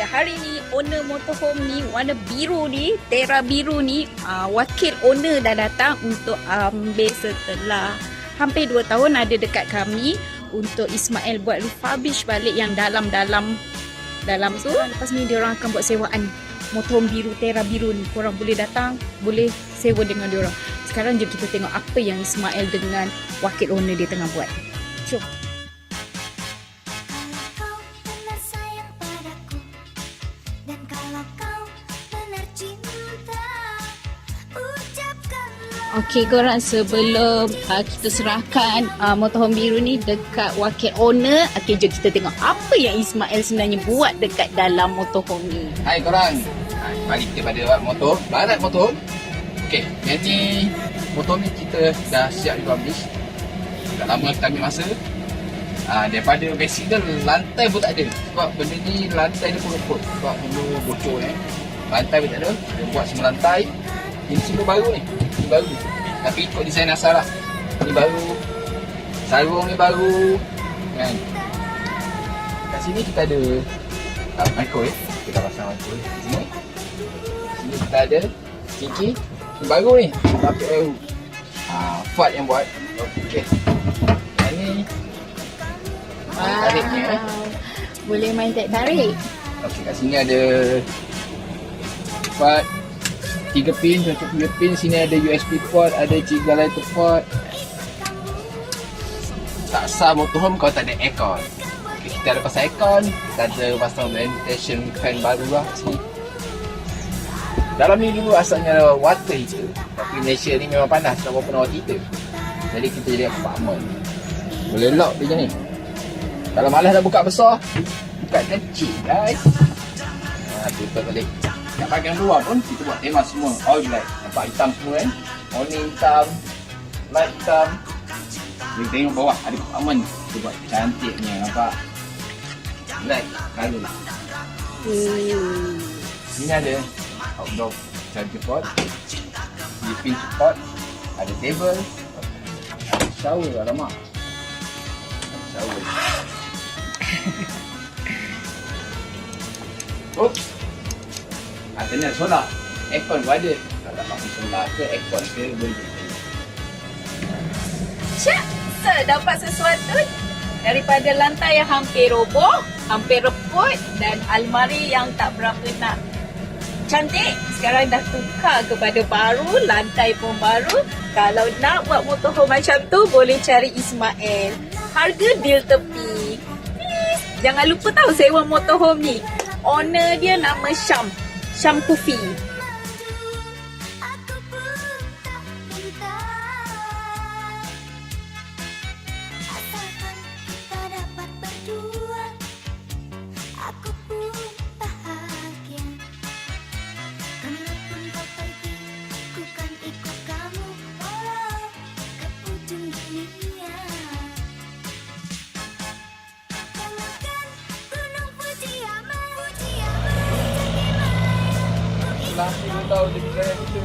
hari ni owner motorhome ni warna biru ni, Tera biru ni, wakil owner dah datang untuk ambil setelah hampir 2 tahun ada dekat kami untuk Ismail buat refurbish balik yang dalam-dalam tu. Lepas ni dia orang akan buat sewaan motorhome biru, Tera biru ni. Korang boleh datang, boleh sewa dengan dia orang. Sekarang jom kita tengok apa yang Ismail dengan wakil owner dia tengah buat. Jom. Okey korang, sebelum kita serahkan motorhome biru ni dekat wakil owner, okey jom kita tengok apa yang Ismail sebenarnya buat dekat dalam motorhome ni. Hai korang, mari kita pada motor, barat motor. Okey, yang ni motor ni kita dah siap refurbish. Dah lama kita ambil masa. Daripada basic dia lantai pun tak ada. Sebab benda ni lantai dia pun repot. Sebab dulu bocor lantai pun tak ada. Dia buat semua lantai. Ini semua baru ni. Ini baru. Tapi ikut desain asal lah. Ini baru. Sarung ni baru. Kan. Kat sini kita ada microwave. Kita pasang microwave. Sini kita ada Kiki. Ini baru ni. Tapi baru. Fat yang buat. Okey. Yang ni tariknya. Boleh main tarik. Okey, kat sini ada Fat 3 pin, untuk 3 pin. Sini ada USB port, ada 3 lighter port. Tak sah motorhome kalau tak ada aircon. Okay, kita ada pasang aircon, kita ada pasang ventilation fan baru lah sini. Dalam ni dulu asalnya water heater, tapi Malaysia ni memang panas, tak berapa water heater. Jadi kita jadi apartment. Boleh lock dia macam ni. Kalau malas dah buka besar, buka kecil guys. Tutup balik. Nak bahagian luar pun kita buat tema semua all black. Nampak hitam semua kan. Warning hitam, light hitam. Kita tengok bawah ada apartment. Kita buat cantiknya, nampak. Black colour. Sini ada outdoor charger port, sleeping support, ada table, ada shower. Alamak, shower. Oops. Kena solar. Aircon pun ada. Kalau tak pakai solar ke aircon ke boleh. Syak! So, dapat sesuatu daripada lantai yang hampir roboh, hampir reput dan almari yang tak berapa nak cantik. Sekarang dah tukar kepada baru, lantai pun baru. Kalau nak buat motorhome macam tu, boleh cari Ismail. Harga deal tepi. Please. Jangan lupa tahu sewa motorhome ni. Owner dia nama Syam Kufi. Setelah 2 tahun dia berjaya itu,